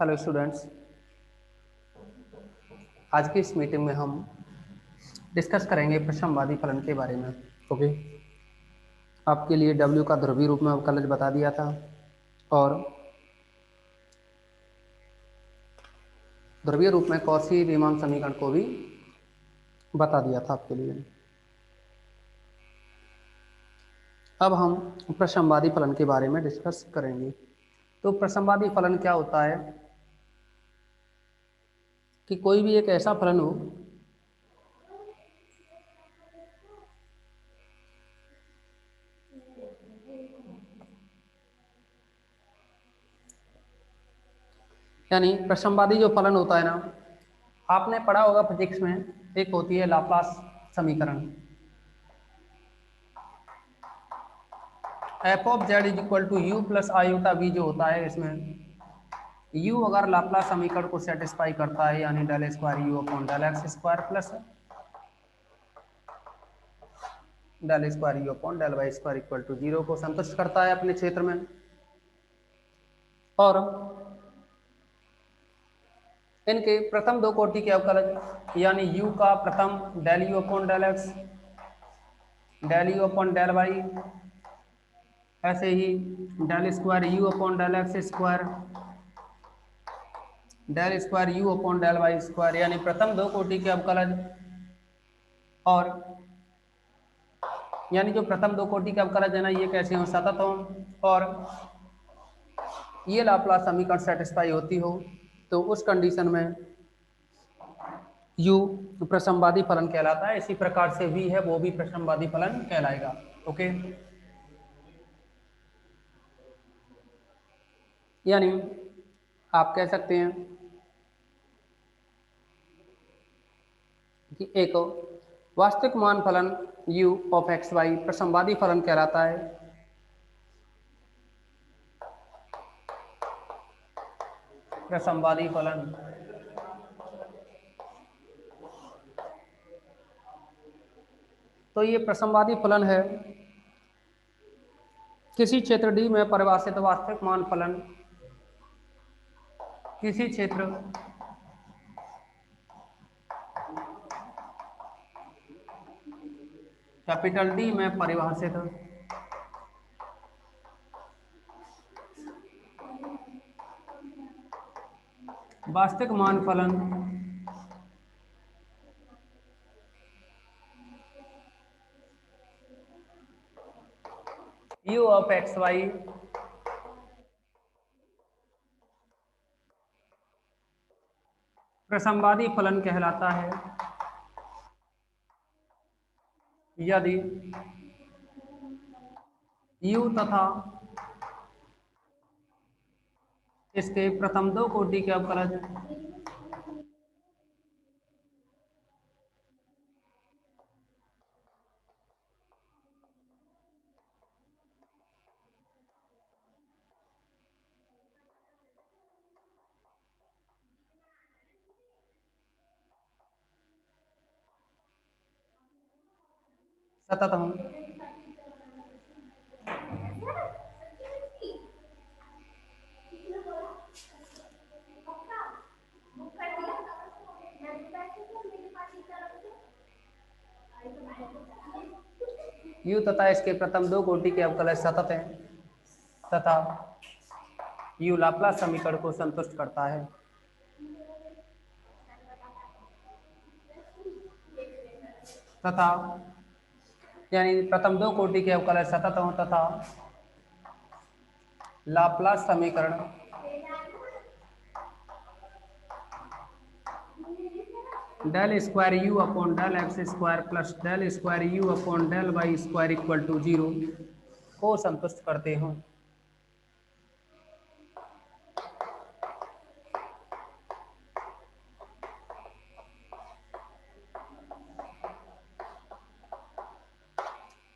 Hello students, आज की इस मीटिंग में हम डिस्कस करेंगे प्रश्नवादी फलन के बारे में। ओके, आपके लिए W का ध्रुवीय रूप में कल बता दिया था और ध्रुवीय रूप में कौशी रीमान समीकरण को भी बता दिया था आपके लिए। अब हम प्रश्नवादी फलन के बारे में डिस्कस करेंगे। तो प्रश्नवादी फलन क्या होता है कि कोई भी एक ऐसा फलन हो यानी प्रश्नवादी जो फलन होता है ना, आपने पढ़ा होगा फिजिक्स में, एक होती है लाप्लास समीकरण। F of Z is equal to you plus iota B जो होता है, इसमें u अगर लाप्लास समीकरण को सेटिस्फाई करता है यानी del square you upon del x square plus del square you upon del Y square equal to 0 को संतुष्ट करता है अपने क्षेत्र में। और इनके प्रथम दो कोटि के अवकलज यानी u का प्रथम del you upon del X, del you upon del Y, ऐसे ही del square you upon del x square, del square you upon del Y square, यानी प्रथम दो कोटि के अवकलज। और यानी जो प्रथम दो कोटि के अवकलज है ना, ये कैसे हो, सतत हो और ये लाप्लास समीकरण सेटिस्फाई होती हो, तो उस कंडीशन में u प्रसमवादी फलन कहलाता है। इसी प्रकार से v है वो भी प्रसमवादी फलन कहलाएगा। ओके, यानी आप कह सकते हैं कि एक वास्तविक मान फलन u ऑफ एक्स वाई प्रसमवादी फलन कहलाता है। प्रसमवादी फलन तो ये प्रसमवादी फलन है किसी क्षेत्र D में परिभाषित वास्तविक मान फलन किसी क्षेत्र कैपिटल D में परिभाषित वास्तविक मान फलन u ऑफ एक्स वाई प्रसमवादी फलन कहलाता है यदि u तथा इसके प्रथम दो कोटि के अवकलज सतत हों। u तथा इसके प्रथम दो कोटि के अवकलज सतत हैं तथा u लाप्लास समीकरण को संतुष्ट करता है। तथा यानी प्रथम दो कोटि के अवकलज सतत हों तथा लाप्लास समीकरण del square you upon del x square plus del square you upon del Y square equal to 0 को संतुष्ट करते हों।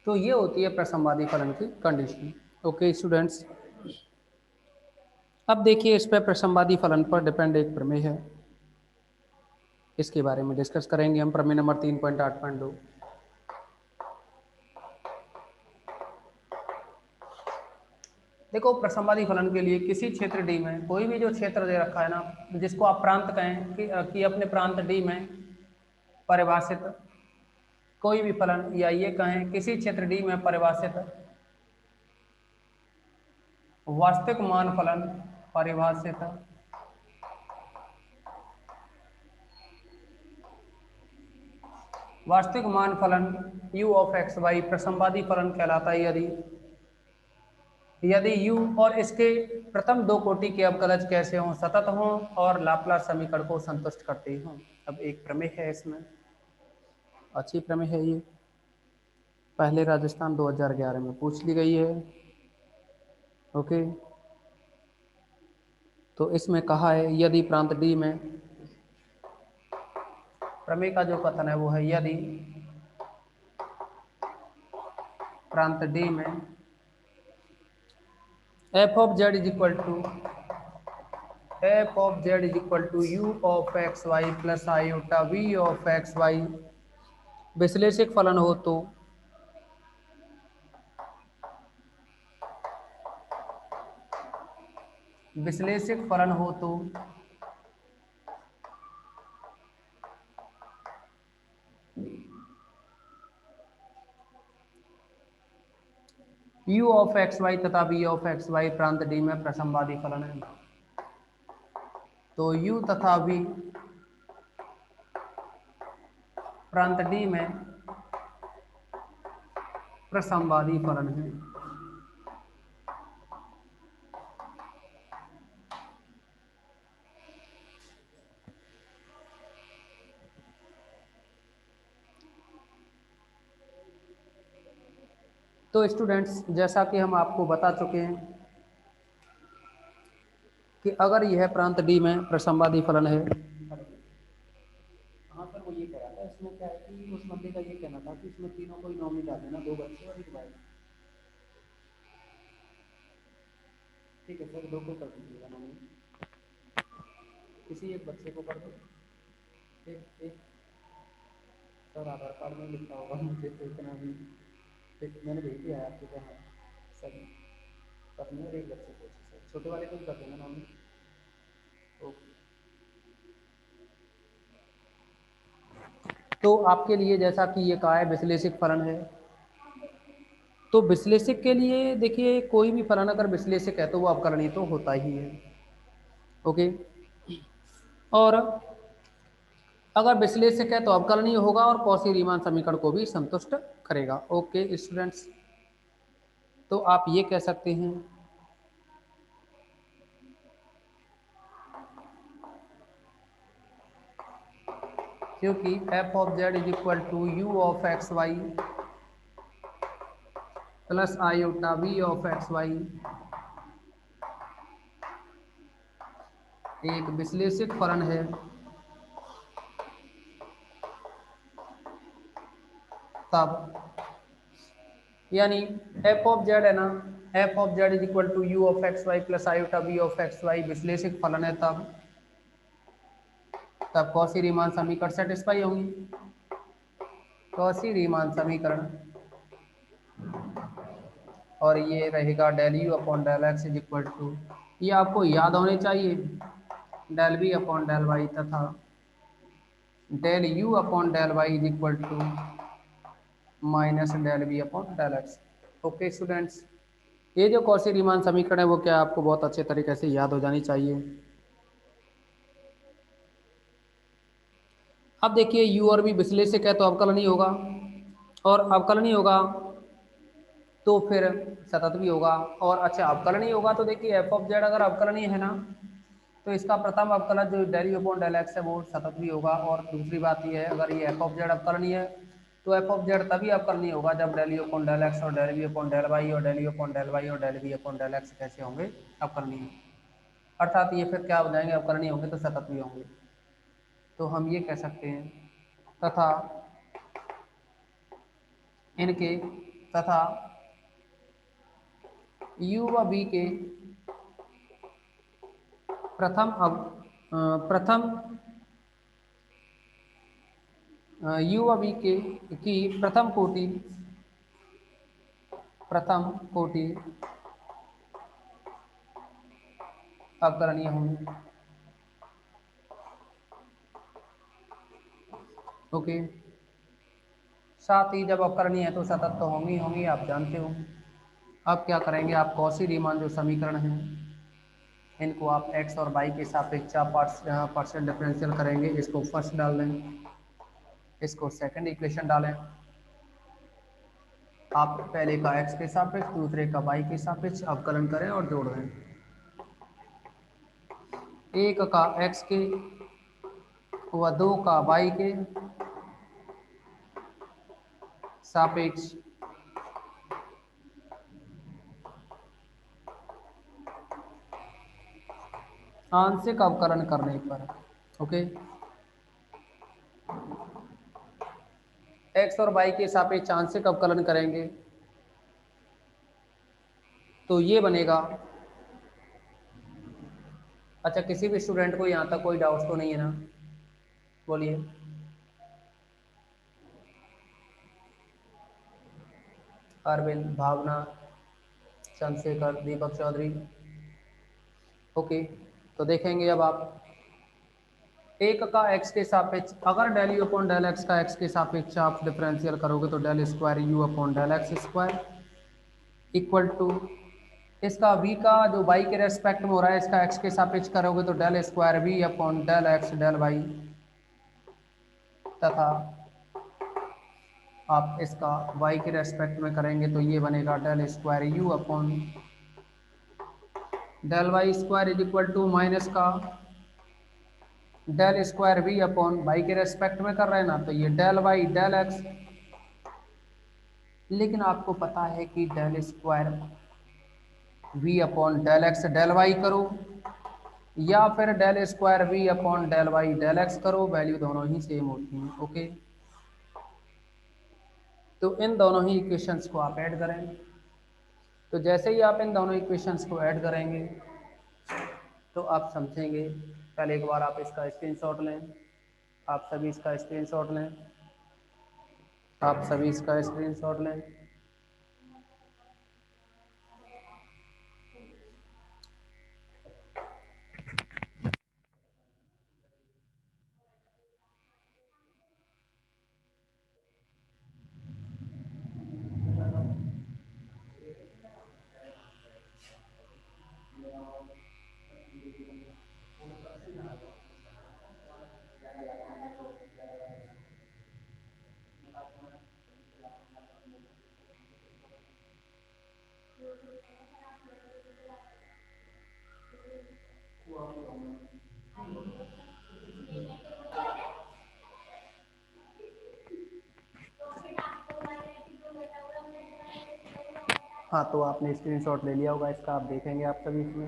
तो ये होती है प्रसमवादी फलन की कंडीशन। ओके स्टूडेंट्स, अब देखिए इस पर प्रसमवादी फलन पर डिपेंड एक प्रमेय है, इसके बारे में डिस्कस करेंगे हम। प्रमेय नंबर 3.8.2। देखो प्रसंवादी फलन के लिए किसी क्षेत्र डी में कोई भी जो क्षेत्र दे रखा है ना, जिसको आप प्रांत कहें कि अपने प्रांत डी में परिभाषित कोई भी फलन, या ये कहें किसी क्षेत्र डी में परिभाषित वास्तविक मान फलन, परिभाषित वास्तविक मान फलन u ऑफ एक्स वाई प्रसंवादी फलन कहलाता है यदि यदि u और इसके प्रथम दो कोटि के अवकलज कैसे हों, सतत हों और लाप्लास समीकरण को संतुष्ट करते हों। अब एक प्रमेय है इसमें, अच्छी प्रमेय है ये, पहले राजस्थान 2011 में पूछ ली गई है। ओके, तो इसमें कहा है यदि प्रांत डी में, प्रमेय का जो कथन है वो है यदि प्रांत डी में f of z is equal to u of x Y plus iota v of x Y विश्लेषिक फलन हो तो विश्लेषिक फलन हो तो u ऑफ एक्स वाई तथा v ऑफ एक्स वाई प्रांत डी में प्रसंवादी फलन है। तो u तथा v प्रांत डी में प्रसंवादी फलन है। तो स्टूडेंट्स, जैसा कि हम आपको बता चुके हैं कि अगर यह प्रांत डी में प्रसंवादी फलन है, हाँ सर वो ये कह रहा था, इसमें क्या है कि उस बंदे का ये कहना था कि इसमें तीनों को ही नॉमिनी डाल देना, 2 बच्चे और 1 भाई। ठीक है सर, 2 को कर दीजिएगा नॉमिनी, किसी एक बच्चे को कर दो। एक सर आधार कार्ड में लिखा होगा, मुझे तो इतना भी मैंने भेज दिया है आपको, कहाँ सर पत्नी और एक बच्चे को, सर छोटे वाले को भी कर देना नॉमिनी। ओके, तो आपके लिए जैसा कि ये कहा है विश्लेषिक फलन है, तो विश्लेषक के लिए देखिए कोई भी फलन अगर विश्लेषक है तो वो अवकलनीय तो होता ही है। ओके, और अगर विश्लेषक है तो अवकलनीय होगा और कौशी रीमान समीकरण को भी संतुष्ट करेगा। ओके स्टूडेंट्स, तो आप ये कह सकते हैं क्योंकि f of z is equal to u of x Y plus iota v of x Y एक विश्लेषिक फलन है, तब यानी f ऑफ z है ना, f of z is equal to u of x Y plus iota v of x Y विश्लेषिक फलन है, तब कौशी रीमान समीकरण सेटिस्फाई होंगी। कौशी रीमान समीकरण, और ये रहेगा del you upon del X is equal to, ये आपको याद होने चाहिए, del B upon del Y तथा del you upon del Y is equal to minus del B upon del X. Okay students, ये जो कौशी रीमान समीकरण है वो क्या आपको बहुत अच्छे तरीके से याद हो जानी चाहिए। अब देखिए u और v विश्लेषक है तो अवकलनीय होगा, और अवकलनीय होगा तो फिर सतत भी होगा, और अच्छा अवकलनीय होगा तो देखिए f ऑफ z अगर अवकलनीय है ना, तो इसका प्रथम अवकलज जो del you upon del X है वो सतत भी होगा। और दूसरी बात ये है, अगर ये f ऑफ z अवकलनीय है तो f ऑफ z तभी अवकलनीय होगा जब del you upon del X और del we upon del Y और del you upon del Y और del we upon del X कैसे होंगे, अवकलनीय, अर्थात ये फिर क्या हो जाएंगे, अवकलनीय होंगे तो सतत भी होंगे। तो हम ये कह सकते हैं तथा इनके तथा u व v के प्रथम u व v के की प्रथम कोटि अवकरणीय होंगी। ओके, साथ ही जब अवकरणीय है तो सतत तो होंगी होंगी, आप जानते हो। अब क्या करेंगे, आप कॉची रीमान जो समीकरण हैं इनको आप x और y के सापेक्ष पार्शियल डिफरेंशियल करेंगे। इसको फर्स्ट डाल दें, इसको सेकंड इक्वेशन डालें। आप पहले का x के सापेक्ष, दूसरे का y के सापेक्ष अवकलन करें और जोड़ दें। एक का x के व दो का y के सापेक्ष आंशिक अवकलन करने पर, ओके, x और y के सापेक्ष आंशिक अवकलन करेंगे तो ये बनेगा। अच्छा, किसी भी स्टूडेंट को यहाँ तक कोई डाउट तो नहीं है ना? बोलिए। अरविंद, भावना, चंद्रशेखर, दीपक चौधरी। ओके, तो देखेंगे अब आप एक का x के सापेक्ष, अगर del you upon del X का x के सापेक्ष आप डिफरेंशियल करोगे तो del square you upon del x square equal to इसका v का जो y के रेस्पेक्ट में हो रहा है इसका x के सापेक्ष करोगे तो del square v upon del X del y, तथा आप इसका y के रेस्पेक्ट में करेंगे तो ये बनेगा del square you upon del Y square is equal to minus का del square V upon Y के रेस्पेक्ट में कर रहे हैं ना, तो ये डेल वाई डेल एक्स। लेकिन आपको पता है कि del square V upon del X del Y करो या फिर del square V upon del Y del X करो, वैल्यू दोनों ही सेम होती हैं। ओके, तो इन दोनों ही इक्वेशंस को आप ऐड करें। तो जैसे ही आप इन दोनों इक्वेशंस को ऐड करेंगे तो आप समझेंगे। पहले एक बार आप इसका स्क्रीनशॉट लें, आप सभी इसका स्क्रीनशॉट लें, आप सभी इसका स्क्रीनशॉट लें। हाँ, तो आपने स्क्रीनशॉट ले लिया होगा इसका, आप देखेंगे आप सभी इसमें।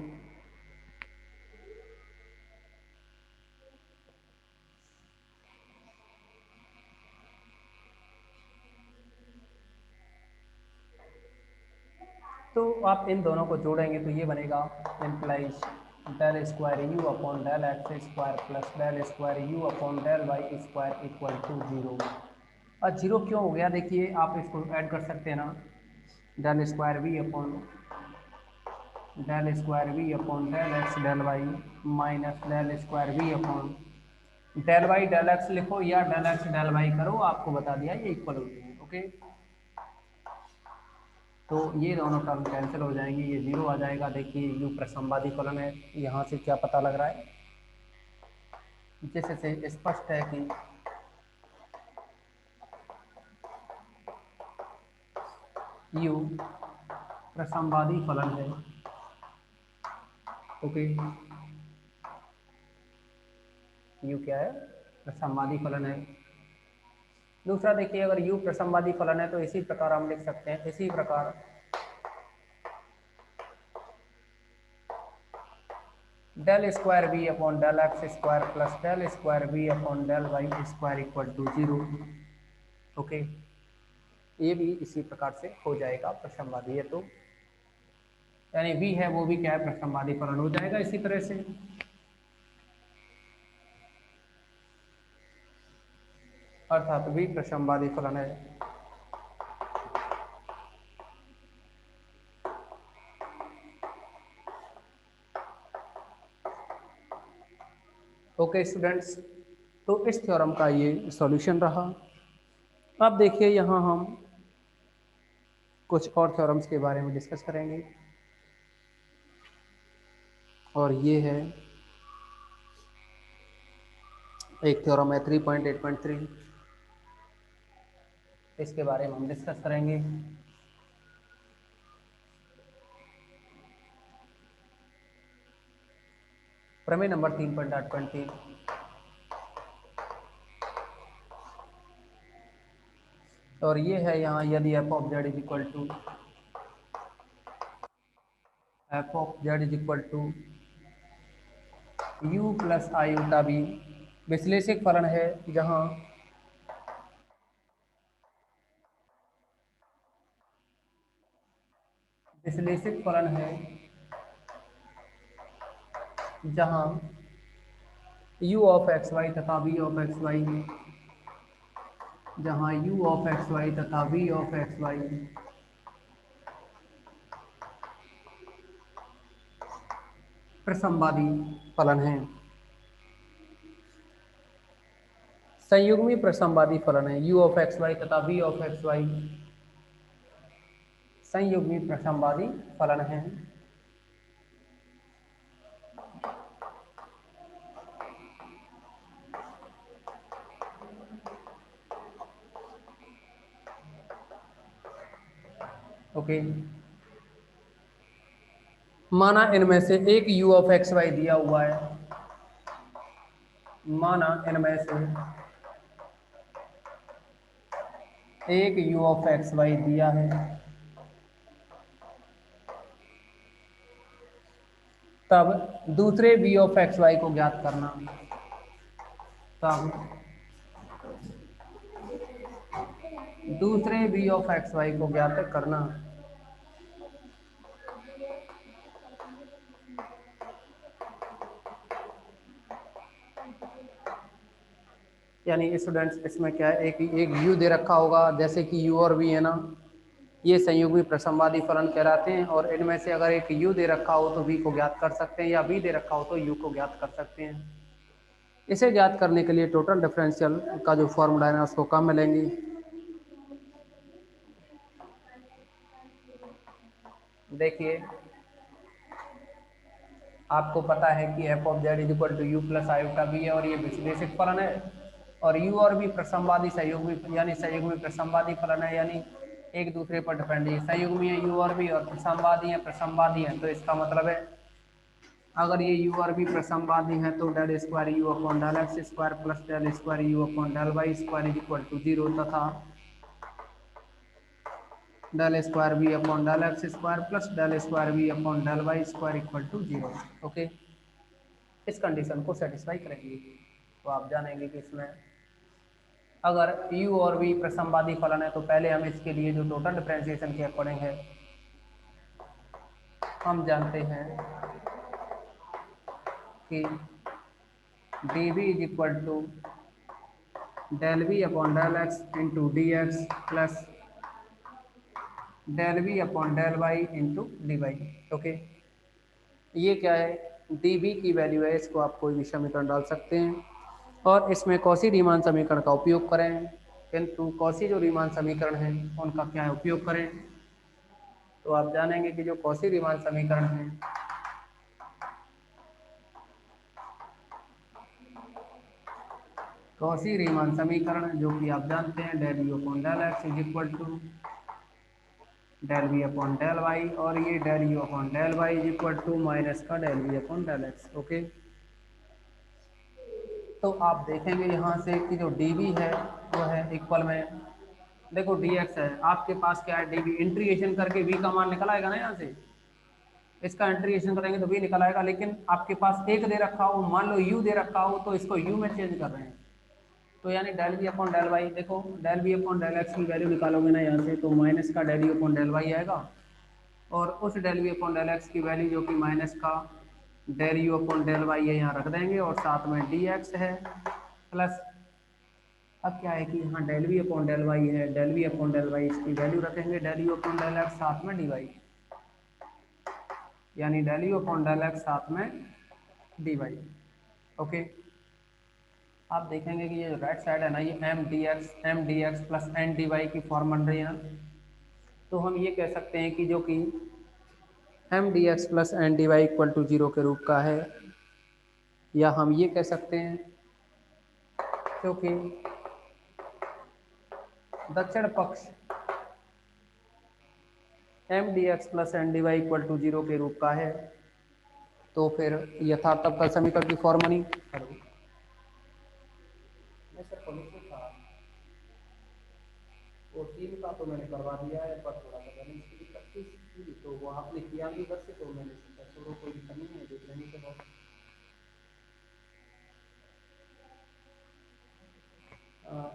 तो आप इन दोनों को जोड़ेंगे तो ये बनेगा implies del square you upon del x square plus del square you upon del Y square equal to zero. और जीरो क्यों हो गया, देखिए आप इसको ऐड कर सकते हैं ना, del square V upon del square V upon del X del Y minus del square V upon del Y del X लिखो या डेल एक्स डेल वाई करो, आपको बता दिया ये इक्वल होती है। ओके, तो ये दोनों टर्म कैंसिल हो जाएंगे, ये जीरो आ जाएगा। देखिए यू प्रसंवादी फलन है, यहाँ से क्या पता लग रहा है, जिससे स्पष्ट है कि यू प्रसंवादी फलन है। ओके, यू क्या है, प्रसंवादी फलन है। दूसरा देखिए, अगर यू प्रसंवादी फलन है तो इसी प्रकार हम लिख सकते हैं, इसी प्रकार del square V upon del x square plus del square V upon del Y square equal to zero. Okay, ये भी इसी प्रकार से हो जाएगा प्रसंवादी है, तो यानी वी है वो भी क्या है, प्रसंवादी फलन हो जाएगा इसी तरह से। अर्थात वी प्रसंवादी फलन है। ओके स्टूडेंट्स, तो इस थ्योरम का ये सॉल्यूशन रहा। अब देखिए यहाँ हम कुछ और थ्योरम्स के बारे में डिस्कस करेंगे, और ये है एक थ्योरम है 3.8.3, इसके बारे में हम डिस्कस करेंगे। प्रमेय नंबर 3.8.3, और ये है यहाँ यदि F of Z is equal to you plus iota B विश्लेषक फलन है, जहाँ विश्लेषक फलन है जहाँ u ऑफ एक्स वाई तथा v ऑफ एक्स वाई, जहाँ u ऑफ एक्स वाई तथा v ऑफ एक्स वाई प्रसंवादी फलन है। संयुग्मी प्रसंवादी फलन है u ऑफ एक्स वाई तथा v ऑफ एक्स वाई संयुग्मी प्रसंवादी फलन है। ओके, माना इनमें से एक u ऑफ एक्स वाई दिया हुआ है, माना इनमें से एक u ऑफ एक्स वाई दिया है, तब दूसरे v ऑफ एक्स वाई को ज्ञात करना। तब दूसरे v ऑफ एक्स वाई को ज्ञात करना। यानी स्टूडेंट्स इसमें क्या है, एक u दे रखा होगा, जैसे कि u और v है ना, ये संयुग्मी प्रसंवादी फलन कहलाते हैं। और इनमें से अगर एक u दे रखा हो तो v को ज्ञात कर सकते हैं, या v दे रखा हो तो u को ज्ञात कर सकते हैं। इसे ज्ञात करने के लिए टोटल डिफरेंशियल का जो फॉर्मूला है ना, उसको कम मिलेंगे। देखिए आपको पता है कि F of Z is equal to you plus iota B है, और ये विश्लेषक फलन है, और यू और बी प्रसंवादी संयुग्मी यानी संयुग्मी प्रसंवादी फलन है, यानी एक दूसरे पर डिपेंड है। संयुग्मी है यू और बी, और प्रसंवादी है, तो इसका मतलब है अगर ये यू और बी प्रसंवादी है तो del square you upon del x square plus del square you upon del Y square is equal to 0, तथा del square B upon del x square plus del square B upon del Y square equal to 0। Okay, इस condition को satisfy करेंगे तो आप जानेंगे कि इसमें अगर u और v प्रसंवादी फलन है, तो पहले हम इसके लिए जो टोटल डिफरेंशिएशन के अकॉर्डिंग है, हम जानते हैं कि dv is equal to del we upon del x into D x plus del we upon del Y into D Y. Okay, ये क्या है, dv की वैल्यू है, इसको आप कोई भी समीकरण डाल सकते हैं, और इसमें कॉची रीमान समीकरण का उपयोग करें। किंतु कॉची जो रीमान समीकरण है उनका क्या है उपयोग करें, तो आप जानेंगे कि जो कॉची रीमान समीकरण है, कॉची रीमान समीकरण जो कि आप जानते हैं del you upon del X is equal to del we upon del Y, और ये del you upon del Y is equal to minus का del we upon del X. Okay, तो आप देखेंगे यहाँ से कि जो डी है वो है इक्वल में, देखो डी एक्स है, आपके पास क्या है, डी वी इंटीग्रेशन करके वी का मान निकल आएगा ना, यहाँ से इसका इंटीग्रेशन करेंगे तो वी निकल आएगा, लेकिन आपके पास एक दे रखा हो, मान लो यू दे रखा हो, तो इसको यू में चेंज कर रहे हैं, तो यानी del we upon del Y, देखो del we upon del X की वैल्यू निकालोगे ना यहाँ से, तो माइनस का del we upon del Y आएगा, और उस del we upon del X की वैल्यू जो कि माइनस का del you upon del Y है यहाँ रख देंगे, और साथ में डी एक्स है प्लस, अब क्या है कि यहाँ del we upon del Y है, del we upon del Y इसकी वैल्यू रखेंगे del you upon del X साथ में डी वाई, यानी del you upon del X साथ में डी वाई। ओके, आप देखेंगे कि ये जो राइट साइड है ना, ये m d x plus n d y की फॉर्म बन रही है ना। तो हम ये कह सकते हैं कि जो कि m d x plus n d y equal to zero के रूप का है, या हम ये कह सकते हैं क्योंकि दक्षिण पक्ष m d x plus n d y equal to zero के रूप का है, तो फिर यथार्थ अवकल समीकरण की फॉर्म बनी। सर पॉलिसी था वो तीन का तो मैंने करवा दिया है, पर थोड़ा सा बैलेंस की दिक्कत थी तो वो आपने किया नहीं बस से, तो मैंने सोचा चलो कोई दिक्कत नहीं है, देख लेने के बाद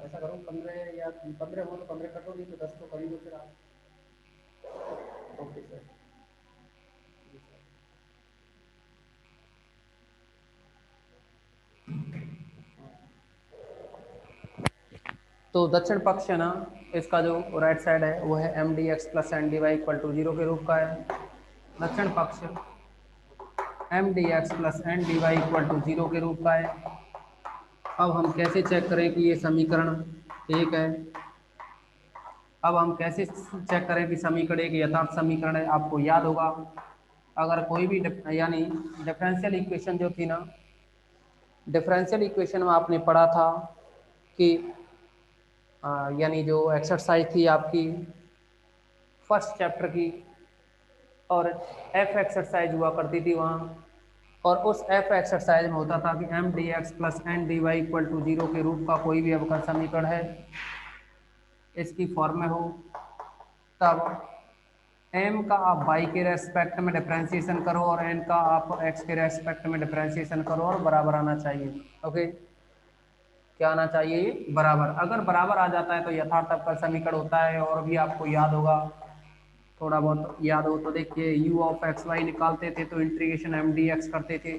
ऐसा करो 15 या 15 हो तो 15 कटो, नहीं तो 10 तो कर ही दो फिर आप। Okay sir. तो दक्षिण पक्ष है ना, इसका जो राइट साइड है वो है m d x plus n d y equal to zero के रूप का है। दक्षिण पक्ष m d x plus n d y equal to zero के रूप का है। अब हम कैसे चेक करें कि ये समीकरण एक है? अब हम कैसे चेक करें कि समीकरण एक यथार्थ समीकरण है? आपको याद होगा, अगर कोई भी यानी डिफरेंशियल इक्वेशन जो थी ना, डिफरेंशियल इक्वेशन में आपने पढ़ा था कि यानी जो एक्सरसाइज थी आपकी फर्स्ट चैप्टर की, और एफ एक्सरसाइज हुआ करती थी वहाँ, और उस एफ एक्सरसाइज में होता था कि m d x plus n d y equal to zero के रूप का कोई भी अवकल समीकरण है, इसकी फॉर्म में हो, तब एम का आप वाई के रेस्पेक्ट में डिफ्रेंशिएशन करो और एन का आप एक्स के रेस्पेक्ट में डिफ्रेंशिएशन करो, और बराबर आना चाहिए। ओके, क्या आना चाहिए? बराबर। अगर बराबर आ जाता है तो यथार्थ अवकल समीकरण होता है। और भी आपको याद होगा, थोड़ा बहुत याद हो तो देखिए, यू ऑफ एक्स वाई निकालते थे तो इंटीग्रेशन एम डी एक्स करते थे,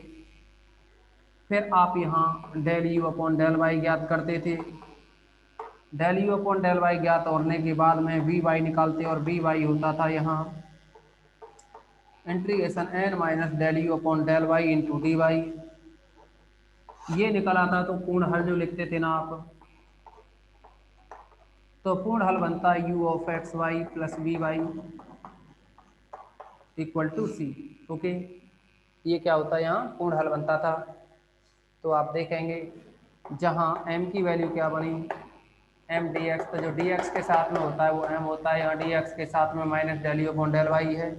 फिर आप यहाँ del you upon del y ज्ञात करते थे। Del you upon del y ज्ञात होने के बाद में वी वाई निकालते, और वी वाई होता था यहाँ integration n minus del you upon del Y into D y. ये निकल आता तो पूर्ण हल जो लिखते थे ना आप, तो पूर्ण हल बनता है u of x Y plus v y equal to c. Okay, ये क्या होता है? यहाँ पूर्ण हल बनता था। तो आप देखेंगे जहाँ m की वैल्यू क्या बनी, एम डी एक्स, तो जो डी एक्स के साथ में होता है वो m होता है, यहाँ डी एक्स के साथ में minus del you upon del Y है,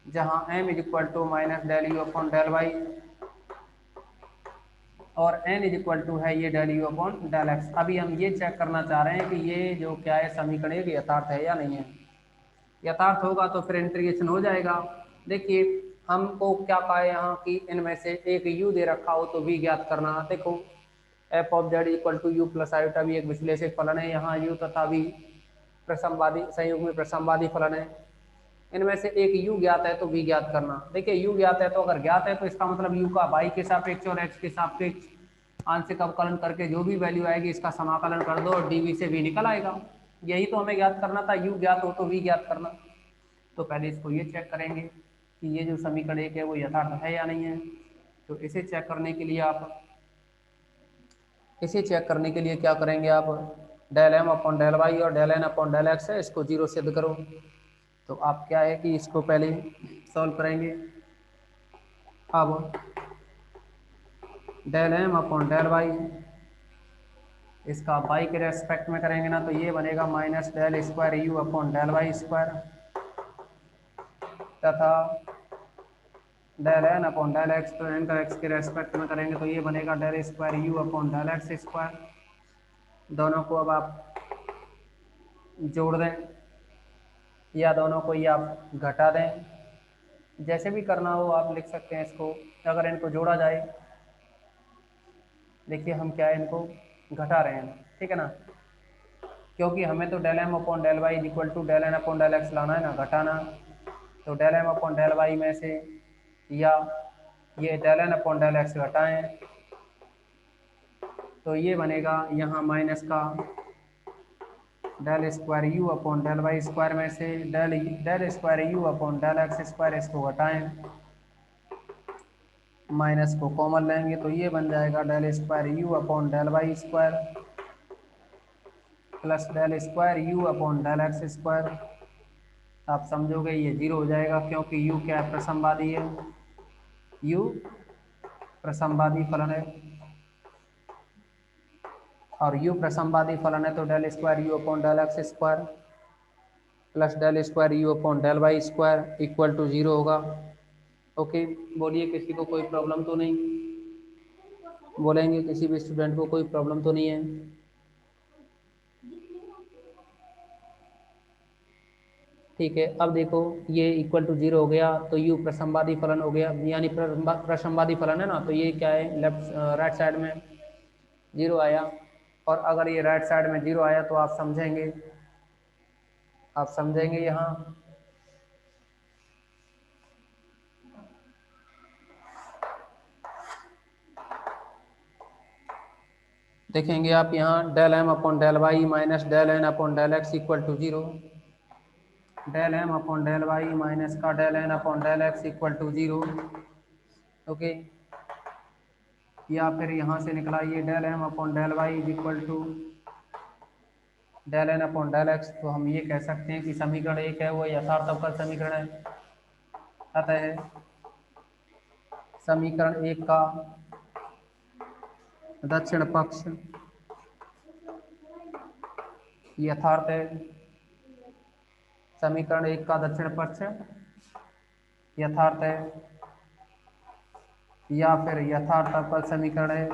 जहाँ m is equal to minus del you upon del Y, और n इज इक्वल टू है ये del you upon del x. अभी हम ये चेक करना चाह रहे हैं कि ये जो क्या है समीकरण एक यथार्थ है या नहीं है। यथार्थ होगा तो फिर इंटीग्रेशन हो जाएगा। देखिए हमको क्या कहा है यहाँ कि इनमें से एक u दे रखा हो तो v ज्ञात करना। देखो f of z equal to you plus iota भी एक विश्लेषक फलन है, यहाँ u तथा v प्रसमवादी संयुग में प्रसमवादी फलन है। इनमें से एक u ज्ञात है तो v ज्ञात करना। देखिए u ज्ञात है तो अगर ज्ञात है तो इसका मतलब u का y के सापेक्ष और x के सापेक्ष आंशिक अवकलन करके जो भी वैल्यू आएगी इसका समाकलन कर दो और dv से v निकल आएगा। यही तो हमें ज्ञात करना था, u ज्ञात हो तो v ज्ञात करना। तो पहले इसको ये चेक करेंगे कि ये जो समीकरण एक है वो यथार्थ है या नहीं है। तो इसे चेक करने के लिए क्या करेंगे आप, del M upon del Y और del N upon del X है, इसको जीरो सिद्ध करो। तो आप क्या है कि इसको पहले सॉल्व करेंगे। अब del M upon del Y, इसका वाई के रेस्पेक्ट में करेंगे ना, तो ये बनेगा minus del square you upon del Y square, तथा del N upon del X, तो एन का एक्स के रेस्पेक्ट में करेंगे तो ये बनेगा del square you upon del x square. दोनों को अब आप जोड़ दें या दोनों को ही आप घटा दें, जैसे भी करना हो आप लिख सकते हैं इसको। अगर इनको जोड़ा जाए, देखिए हम क्या है इनको घटा रहे हैं, ठीक है ना, क्योंकि हमें तो del M upon del y equal to del N upon del x लाना है ना, घटाना। तो del M upon del y में से या ये del N upon del x घटाएं तो ये बनेगा यहाँ माइनस का del square you upon del Y square में से del square you upon del x square, इसको घटाएं माइनस को कॉमन लेंगे तो ये बन जाएगा del square you upon del Y square plus del square you upon del x square. आप समझोगे ये जीरो हो जाएगा क्योंकि यू क्या है, प्रसमवादी है, यू प्रसमवादी फलन है और यू प्रसमवादी फलन है तो del square you upon del x square plus del square you upon del Y square equal to zero होगा। ओके, बोलिए किसी को कोई प्रॉब्लम तो नहीं? बोलेंगे किसी भी स्टूडेंट को कोई प्रॉब्लम तो नहीं है? ठीक है, अब देखो ये इक्वल टू जीरो हो गया तो यू प्रसमवादी फलन हो गया, यानी प्रसमवादी फलन है ना, तो ये क्या है, लेफ्ट राइट साइड में जीरो आया। और अगर ये राइट साइड में जीरो आया तो आप समझेंगे यहाँ देखेंगे आप यहाँ del M upon del Y minus del N upon del X equal to zero, del M upon del Y minus का del N upon del X equal to zero. Okay, या फिर यहाँ से निकला ये del M upon del Y is equal to del N upon del X. तो हम ये कह सकते हैं कि समीकरण एक है वो यथार्थ अवकल समीकरण है। अतः समीकरण एक का दक्षिण पक्ष यथार्थ है, समीकरण एक का दक्षिण पक्ष यथार्थ है या फिर यथार्थ अवकल समीकरण है।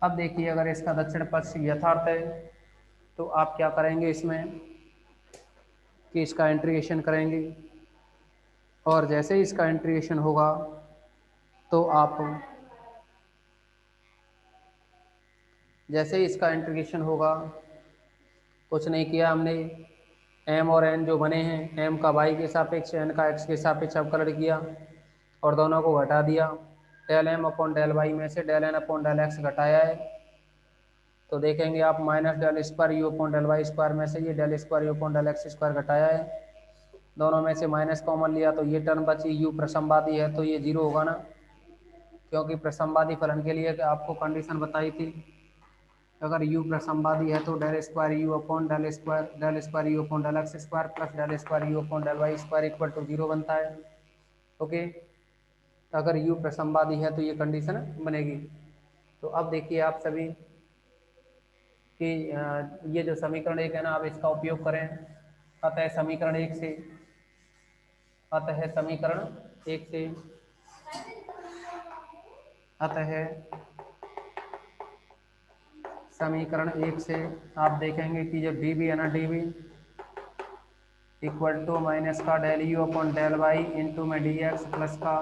अब देखिए अगर इसका दक्षिण पक्ष यथार्थ है तो आप क्या करेंगे इसमें कि इसका इंटीग्रेशन करेंगे और जैसे ही इसका इंटीग्रेशन होगा तो आप जैसे ही इसका इंटीग्रेशन होगा, कुछ नहीं किया हमने, एम और एन जो बने हैं, एम का वाई के सापेक्ष एन का एक्स के सापेक्ष अवकलन किया और दोनों को घटा दिया। Del M upon del y में से del N upon del x घटाया है तो देखेंगे आप minus del square you upon del Y square में से ये del square you upon del x square घटाया है, दोनों में से माइनस कॉमन लिया तो ये टर्म बची, यू प्रसमवादी है तो ये जीरो होगा ना, क्योंकि प्रसमवादी फलन के लिए आपको कंडीशन बताई थी, अगर u प्रसमवादी है तो del square you upon del square you upon del x square plus del square you upon del Y square equal to zero बनता है। ओके, तो अगर u प्रसमवादी है तो ये कंडीशन बनेगी। तो अब देखिए आप सभी कि ये जो समीकरण एक है ना, आप इसका उपयोग करें। अतः समीकरण एक से अतः समीकरण एक से आप देखेंगे कि जब डी बी है ना, D B equal to minus का del you upon del Y into में डी एक्स प्लस का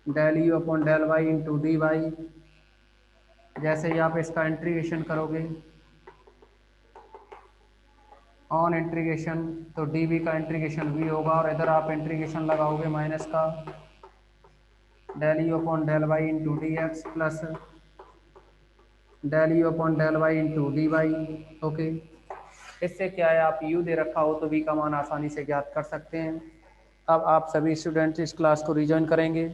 del you upon del Y into D Y. जैसे ही आप इसका इंटीग्रेशन करोगे ऑन इंटीग्रेशन तो डी बी का इंटीग्रेशन भी होगा और इधर आप इंटीग्रेशन लगाओगे माइनस का del you upon del Y into D x plus del you upon del Y into D Y. Okay, इससे क्या है, आप u दे रखा हो तो v का मान आसानी से ज्ञात कर सकते हैं। अब आप सभी स्टूडेंट इस क्लास को रिजॉइन करेंगे।